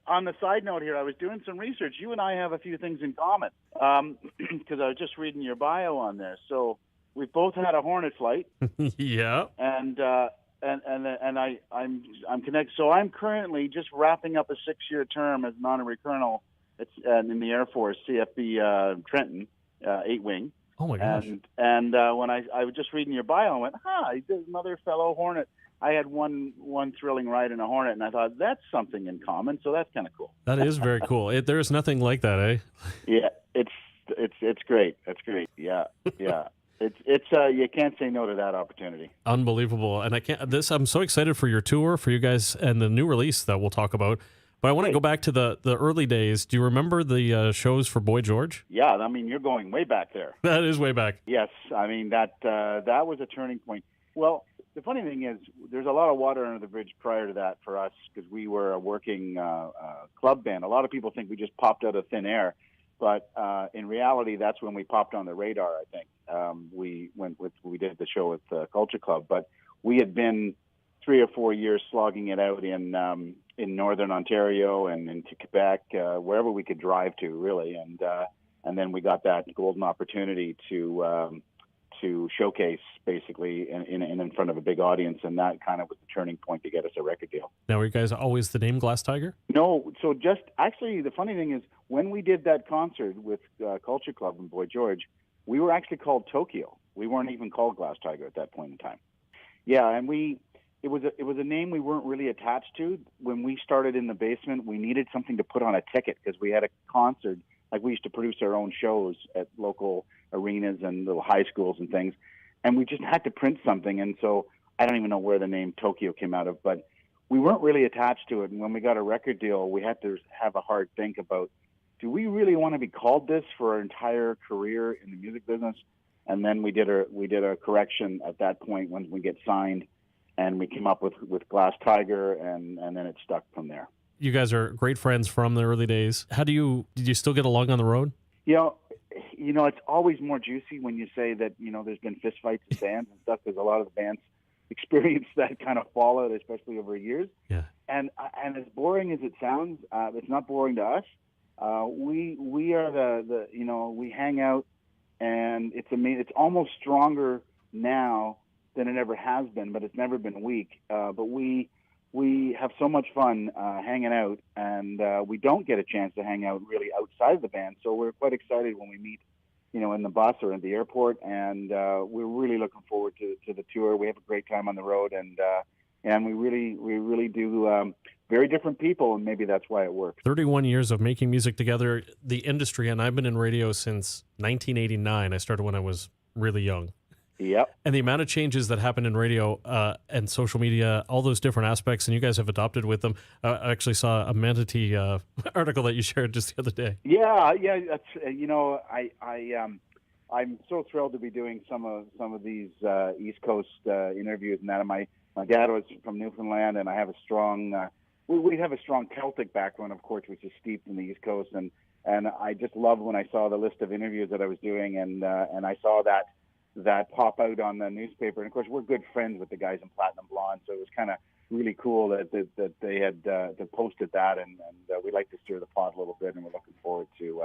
on the side note here, I was doing some research. You and I have a few things in common because I was just reading your bio on there. So we both had a Hornet flight. Yeah. And I'm connected. So I'm currently just wrapping up a 6-year term as an honorary colonel. It's in the Air Force, CFB Trenton, 8-wing. Oh my gosh. And when I was just reading your bio, I went, there's another fellow Hornet. I had one thrilling ride in a Hornet, and I thought that's something in common. So that's kind of cool. That is very cool. There's nothing like that, eh? Yeah, it's great. That's great. Yeah. It's you can't say no to that opportunity. Unbelievable. And I'm so excited for your tour, for you guys, and the new release that we'll talk about. But I want to go back to the early days. Do you remember the shows for Boy George? Yeah, I mean, you're going way back there. That is way back. Yes, I mean, that was a turning point. Well, the funny thing is, there's a lot of water under the bridge prior to that for us because we were a working club band. A lot of people think we just popped out of thin air. But in reality, that's when we popped on the radar, I think. We did the show with Culture Club, but we had been 3 or 4 years slogging it out in northern Ontario and into Quebec, wherever we could drive to, really. And then we got that golden opportunity to showcase, basically, in front of a big audience, and that kind of was the turning point to get us a record deal. Now, were you guys always the name Glass Tiger? No, so just actually the funny thing is when we did that concert with Culture Club and Boy George, we were actually called Tokyo. We weren't even called Glass Tiger at that point in time. Yeah, and it was a name we weren't really attached to. When we started in the basement, we needed something to put on a ticket because we had a concert. Like, we used to produce our own shows at local arenas and little high schools and things, and we just had to print something. And so I don't even know where the name Tokyo came out of, but we weren't really attached to it. And when we got a record deal, we had to have a hard think about, do we really want to be called this for our entire career in the music business? And then we did a correction at that point when we get signed, and we came up with Glass Tiger, and then it stuck from there. You guys are great friends from the early days. Did you still get along on the road? You know, it's always more juicy when you say that, there's been fistfights in bands and stuff, because a lot of the bands experience that kind of fallout, especially over years. Yeah. And as boring as it sounds, it's not boring to us. We are we hang out, and it's amazing. It's almost stronger now than it ever has been, but it's never been weak. But we have so much fun hanging out, and we don't get a chance to hang out really outside of the band. So we're quite excited when we meet, in the bus or at the airport, and we're really looking forward to the tour. We have a great time on the road, and we really do very different people, and maybe that's why it works. 31 years of making music together, the industry, and I've been in radio since 1989. I started when I was really young. Yep. And the amount of changes that happen in radio and social media, all those different aspects, and you guys have adopted with them. I actually saw a Manatee article that you shared just the other day. Yeah. That's, I'm so thrilled to be doing some of these East Coast interviews and that. My dad was from Newfoundland, and I have a strong we have a strong Celtic background, of course, which is steeped in the East Coast, and I just loved when I saw the list of interviews that I was doing, and I saw that pop out on the newspaper. And of course, we're good friends with the guys in Platinum Blonde, so it was kind of really cool that they had posted that, and we like to stir the pot a little bit, and we're looking forward to,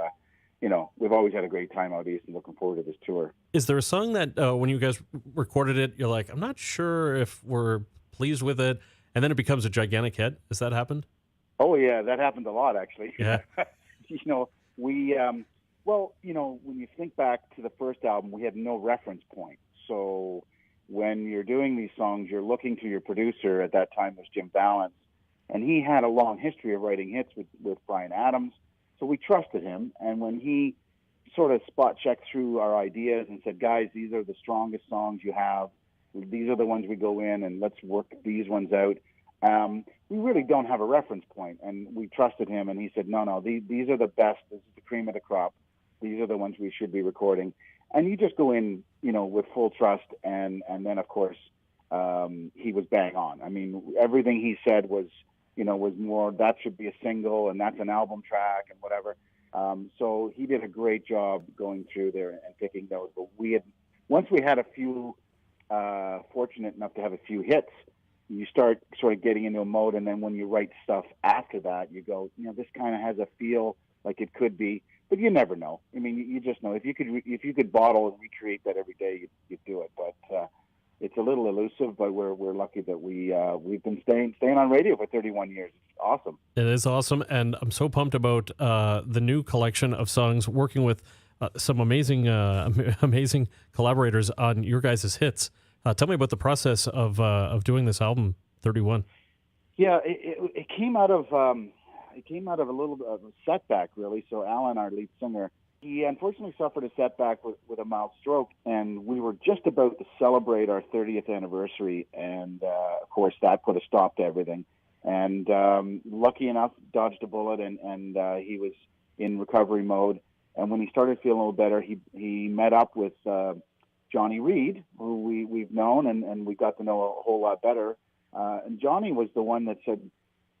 we've always had a great time out east, and looking forward to this tour. Is there a song that when you guys recorded it, you're like, I'm not sure if we're pleased with it, and then it becomes a gigantic hit? Has that happened? Oh yeah, that happened a lot, actually. Yeah. When you think back to the first album, we had no reference point. So when you're doing these songs, you're looking to your producer. At that time was Jim Balance, and he had a long history of writing hits with Bryan Adams. So we trusted him. And when he sort of spot checked through our ideas and said, guys, these are the strongest songs you have. These are the ones we go in, and let's work these ones out. We really don't have a reference point, and we trusted him, and he said, no, these are the best. This is the cream of the crop. These are the ones we should be recording. And you just go in, with full trust, and then, of course, he was bang on. I mean, everything he said was more, that should be a single, and that's an album track, and whatever. So he did a great job going through there and picking those. But once we had a few, fortunate enough to have a few hits, you start sort of getting into a mode, and then when you write stuff after that, you go, this kind of has a feel like it could be, but you never know. I mean, you just know if you could bottle and recreate that every day, you'd do it. But it's a little elusive, but we're lucky that we've been staying on radio for 31 years. It's awesome. It is awesome, and I'm so pumped about the new collection of songs, working with some amazing collaborators on your guys' hits. Tell me about the process of doing this album, 31. Yeah, it came out of a little bit of a setback, really. So Alan, our lead singer, he unfortunately suffered a setback with a mild stroke, and we were just about to celebrate our 30th anniversary, and of course that put a stop to everything. And lucky enough, dodged a bullet, and he was in recovery mode. And when he started feeling a little better, he met up with Johnny Reid, who we've known, and we got to know a whole lot better. And Johnny was the one that said,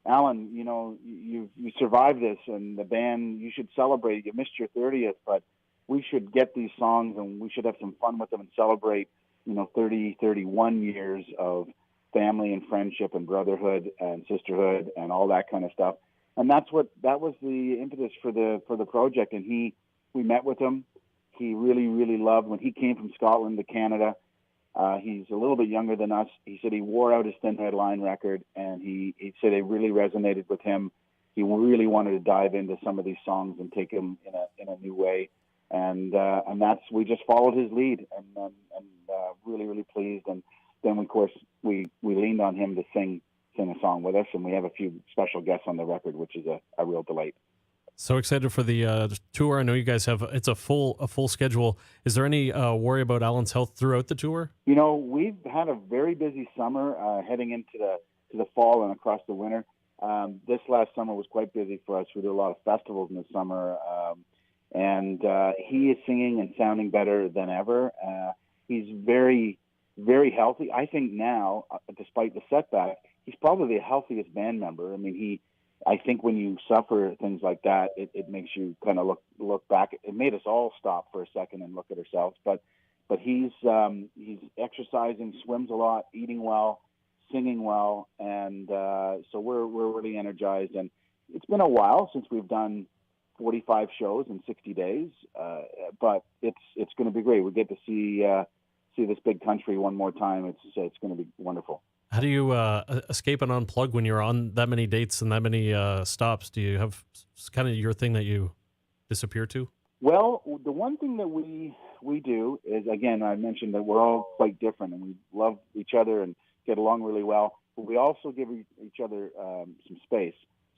Alan, you survived this, and the band, you should celebrate. You missed your 30th, but we should get these songs, and we should have some fun with them and celebrate, 31 years of family and friendship and brotherhood and sisterhood and all that kind of stuff. And that was the impetus for the project. And we met with him. He really, really loved when he came from Scotland to Canada. He's a little bit younger than us. He said he wore out his Thin Red Line record, and he said it really resonated with him. He really wanted to dive into some of these songs and take them in a new way. And we just followed his lead, and really, really pleased. And then, of course, we leaned on him to sing a song with us, and we have a few special guests on the record, which is a real delight. So excited for the tour. I know you guys it's a full schedule. Is there any worry about Alan's health throughout the tour? We've had a very busy summer heading into the fall and across the winter. This last summer was quite busy for us. We did a lot of festivals in the summer, and he is singing and sounding better than ever. He's very, very healthy. I think now, despite the setback, he's probably the healthiest band member. I mean, I think when you suffer things like that, it makes you kind of look back. It made us all stop for a second and look at ourselves. But he's exercising, swims a lot, eating well, singing well, and so we're really energized. And it's been a while since we've done 45 shows in 60 days, but it's going to be great. We get to see this big country one more time. It's going to be wonderful. How do you escape and unplug when you're on that many dates and that many stops? Do you have kind of your thing that you disappear to? Well, the one thing that we do is, again, I mentioned that we're all quite different, and we love each other and get along really well, but we also give each other some space.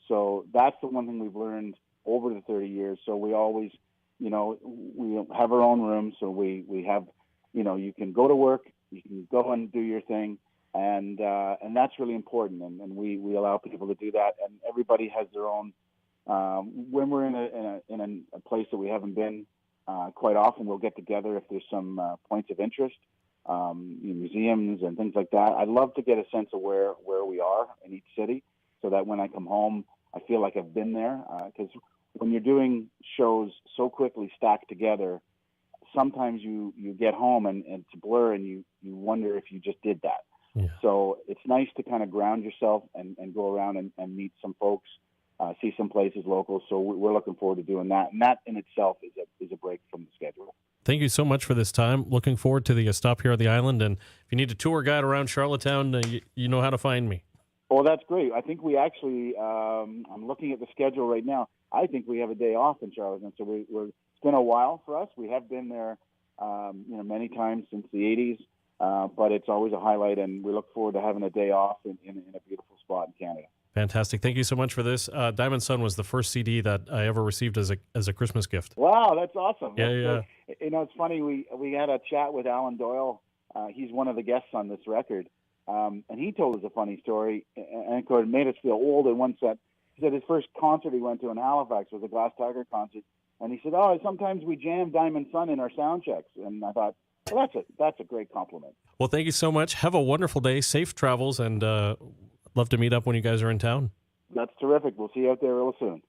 So that's the one thing we've learned over the 30 years. So we always, we have our own room. So we have, you can go to work, you can go and do your thing. And that's really important, and we allow people to do that. And everybody has their own. When we're in a place that we haven't been, quite often we'll get together if there's some points of interest, museums and things like that. I'd love to get a sense of where we are in each city, so that when I come home, I feel like I've been there. Because when you're doing shows so quickly stacked together, sometimes you get home and it's a blur, and you wonder if you just did that. Yeah. So it's nice to kind of ground yourself and go around and meet some folks, see some places local. So we're looking forward to doing that. And that in itself is a break from the schedule. Thank you so much for this time. Looking forward to the stop here at the island. And if you need a tour guide around Charlottetown, you know how to find me. Oh, that's great. I think we actually, I'm looking at the schedule right now. I think we have a day off in Charlottetown. So it's been a while for us. We have been there, many times since the 80s. But it's always a highlight, and we look forward to having a day off in a beautiful spot in Canada. Fantastic. Thank you so much for this. Diamond Sun was the first CD that I ever received as a Christmas gift. Wow, that's awesome. Yeah. It's funny. We had a chat with Alan Doyle. He's one of the guests on this record, and he told us a funny story, and of course it made us feel old in one set. He said his first concert he went to in Halifax was a Glass Tiger concert, and he said, sometimes we jam Diamond Sun in our sound checks. And I thought, well, that's a great compliment. Well, thank you so much. Have a wonderful day. Safe travels, and love to meet up when you guys are in town. That's terrific. We'll see you out there real soon.